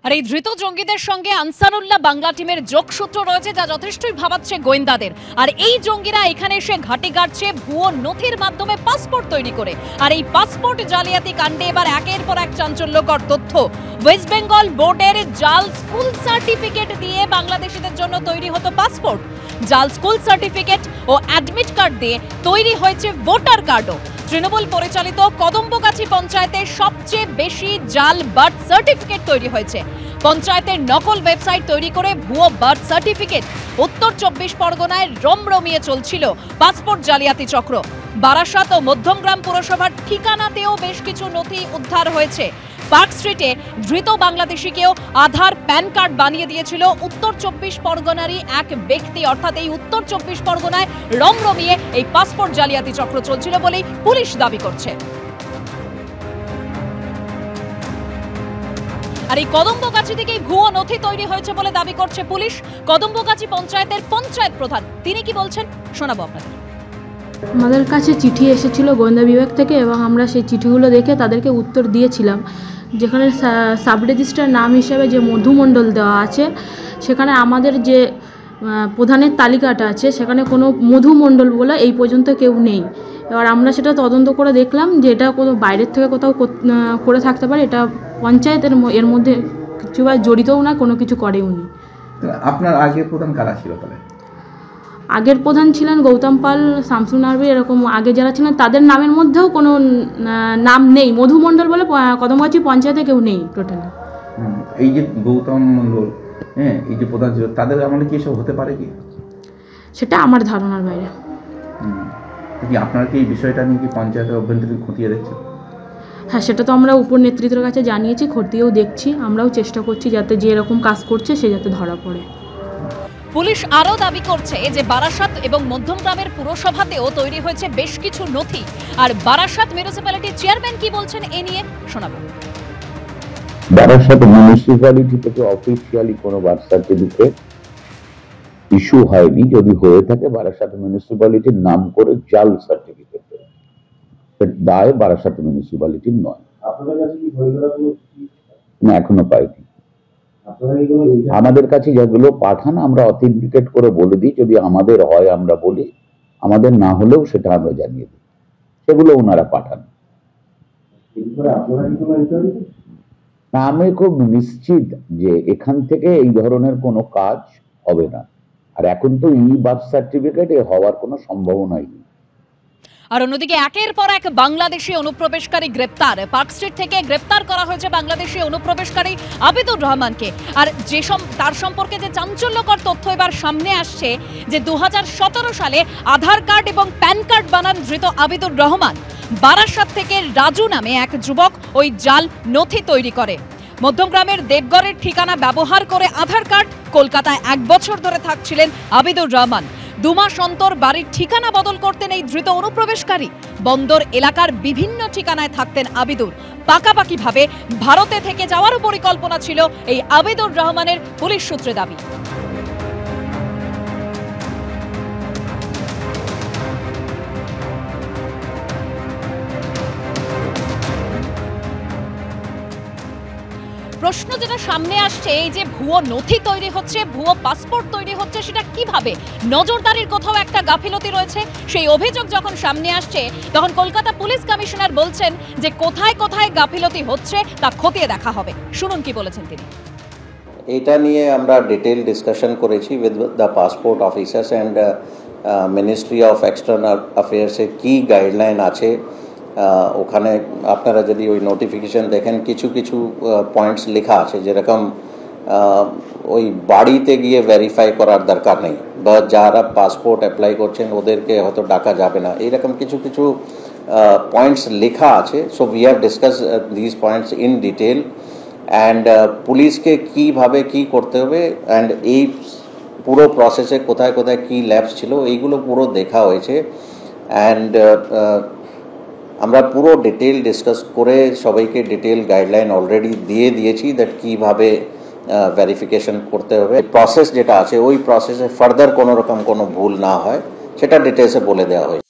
আর এই ধৃত জঙ্গিদের সঙ্গে আনসারুল্লাহ বাংলা টিমের যোগসূত্র রয়েছে, যা যথেষ্টই ভাবাচ্ছে গোয়েন্দাদের। আর এই জঙ্গিরা এখানে এসে ঘাঁটি গাড়ছে ভুয়ো নথির মাধ্যমে পাসপোর্ট তৈরি করে। আর এই পাসপোর্ট জালিয়াতি কাণ্ডে এবার একের পর এক চাঞ্চল্যকর তথ্য। ওয়েস্ট বেঙ্গল বোর্ডের জাল স্কুল সার্টিফিকেট দিয়ে বাংলাদেশিদের জন্য তৈরি হতো পাসপোর্ট। জাল স্কুল সার্টিফিকেট ও অ্যাডমিট কার্ড দিয়ে তৈরি হয়েছে ভোটার কার্ডও। তৃণমূল পরিচালিত কদম্বগাছি পঞ্চায়েতে সবচেয়ে বেশি জাল বার্থ সার্টিফিকেট তৈরি হয়েছে। পঞ্চায়েতের নকল ওয়েবসাইট তৈরি করে ভুয়ো বার্থ সার্টিফিকেট। উত্তর 24 পরগনায় রমরমিয়ে চলছিল পাসপোর্ট জালিয়াতি চক্র। বারাসাত ও মধ্যমগ্রাম পুরসভার ঠিকানাতেও বেশ কিছু নথি উদ্ধার হয়েছে। পার্ক স্ট্রিটে ধৃত বাংলাদেশিকেও আধার প্যান কার্ড বানিয়ে দিয়েছিল উত্তর 24 পরগনারই এক ব্যক্তি। অর্থাৎ এই উত্তর 24 পরগনায় রমরমিয়ে এই পাসপোর্ট জালিয়াতি চক্র চলছিল বলেই পুলিশ দাবি করছে। আর এই কদম্বগাছি থেকেই ভুয়ো নথি তৈরি হয়েছে বলে দাবি করছে পুলিশ। কদম্বগাছি পঞ্চায়েতের পঞ্চায়েত প্রধান তিনি কি বলছেন শোনাবো আপনাদের। আমাদের কাছে চিঠি এসেছিল গোয়েন্দা বিভাগ থেকে এবং আমরা সেই চিঠিগুলো দেখে তাদেরকে উত্তর দিয়েছিলাম। যেখানে সাব রেজিস্ট্রার নাম হিসেবে যে মধুমণ্ডল দেওয়া আছে, সেখানে আমাদের যে প্রধানের তালিকাটা আছে সেখানে কোনো মধুমণ্ডল বলে এই পর্যন্ত কেউ নেই। এবার আমরা সেটা তদন্ত করে দেখলাম যে এটা কোনো বাইরের থেকে কোথাও করে থাকতে পারে। এটা পঞ্চায়েতের এর মধ্যে কিছু বা জড়িতও না, কোনো কিছু করেও নি। আপনার আগের প্রধান কারা ছিল তাহলে? আগের প্রধান ছিলেন গৌতম পাল, শামসুন নারবি, এরকম আগে যারা ছিলেন তাদের নামের মধ্যেও কোনো নাম নেই। মধুমণ্ডল বলে কদমগাছি পঞ্চায়েতে কেউ নেই টোটালি। এই যে গৌতম মণ্ডল, হ্যাঁ, এই যে প্রধান ছিল, তাদের আমলে কি এসব হতে পারে কি? সেটা আমার ধারণার বাইরে। কি আপনারা কি এই বিষয়টা নিয়ে কি পঞ্চায়েতের অভ্যন্তরীণ খতিয়ে দেখছেন? হ্যাঁ, সেটা তো আমরা উপর নেতৃত্বের কাছে জানিয়েছি, খতিয়েও দেখছি। আমরাও চেষ্টা করছি যাতে যে এরকম কাজ করছে সে যাতে ধরা পড়ে। পুলিশ আরও দাবি করছে যে বারাসাত এবং মধ্যমগ্রামের পুরসভাতেও তৈরি হয়েছে বেশ কিছু নথি। আর বারাসাত মিউনিসিপ্যালিটির চেয়ারম্যান কি বলছেন এ নিয়ে শোনাবো। বারাসাত মিউনিসিপ্যালিটি থেকে অফিসিয়ালি কোনো বার্থ সার্টিফিকেট ইস্যু হয়নি। যদি হয়ে থাকে বারাসাত মিউনিসিপ্যালিটির নাম করে জাল সার্টিফিকেট, দায় বারাসাত মিউনিসিপ্যালিটির নয়। না, এখনো পাইনি। আমাদের কাছে যেগুলো পাঠান আমরা অথেন্টিকেট করে বলে দিই, যদি আমাদের হয় আমরা বলি, আমাদের না হলেও সেটা আমরা জানিয়ে দিই, সেগুলো ওনারা পাঠান। না, আমি খুব নিশ্চিত যে এখান থেকে এই ধরনের কোনো কাজ হবে না। আর এখন তো ই বার্থ সার্টিফিকেট হওয়ার কোনো সম্ভাবনাই নেই। আর অন্যদিকে একের পর এক বাংলাদেশি অনুপ্রবেশকারী গ্রেপ্তার। পার্ক স্ট্রিট থেকে গ্রেপ্তার করা হয়েছে বাংলাদেশি অনুপ্রবেশকারী আবিদুর রহমানকে। আর তার সম্পর্কে যে চাঞ্চল্যকর তথ্য এবার সামনে আসছে যে 2017 সালে আধার কার্ড এবং প্যান কার্ড বানান ধৃত আবিদুর রহমান। বারাসাত থেকে রাজু নামে এক যুবক ওই জাল নথি তৈরি করে। মধ্যমগ্রামের দেবগড়ের ঠিকানা ব্যবহার করে আধার কার্ড, কলকাতায় 1 বছর ধরে থাকছিলেন আবিদুর রহমান। 2 মাস অন্তর বাড়ির ঠিকানা বদল করতেন এই ধৃত অনুপ্রবেশকারী। বন্দর এলাকার বিভিন্ন ঠিকানায় থাকতেন আবিদুর। পাকাপাকিভাবে ভারতে থেকে যাওয়ারও পরিকল্পনা ছিল এই আবিদুর রহমানের, পুলিশ সূত্রে দাবি। প্রশ্ন যেটা সামনে আসছে, এই যে ভুয়ো নথি তৈরি হচ্ছে, ভুয়ো পাসপোর্ট তৈরি হচ্ছে, সেটা কিভাবে? নজরদারির কোথাও একটা গাফিলতি রয়েছে। সেই অভিযোগ যখন সামনে আসছে তখন কলকাতা পুলিশ কমিশনার বলছেন যে কোথায় কোথায় গাফিলতি হচ্ছে তা খতিয়ে দেখা হবে। শুনুন কি বলেছেন তিনি। এটা নিয়ে আমরা ডিটেইল ডিসকাশন করেছি with the passport officers and ministry of external অ্যাফেয়ার্সের কি গাইডলাইন আছে। ওখানে আপনারা যদি ওই নোটিফিকেশন দেখেন, কিছু কিছু পয়েন্টস লেখা আছে, যেরকম ওই বাড়িতে গিয়ে ভেরিফাই করার দরকার নেই, বা যারা পাসপোর্ট অ্যাপ্লাই করছেন ওদেরকে হয়তো ডাকা যাবে না, এইরকম কিছু কিছু পয়েন্টস লেখা আছে। So we have discuss this points in detail and পুলিশকে কীভাবে কী করতে হবে অ্যান্ড এই পুরো প্রসেসে কোথায় কোথায় কী ল্যাপস ছিল এইগুলো পুরো দেখা হয়েছে। অ্যান্ড আমরা পুরো ডিটেল ডিসকাস করে সবাইকে ডিটেল গাইডলাইন অলরেডি দিয়ে দিয়েছি দ্যাট কীভাবে ভেরিফিকেশন করতে হবে। প্রসেস যেটা আছে ওই প্রসেসে ফার্দার কোনো রকম কোনো ভুল না হয় সেটা ডিটেলসে বলে দেওয়া হয়েছে।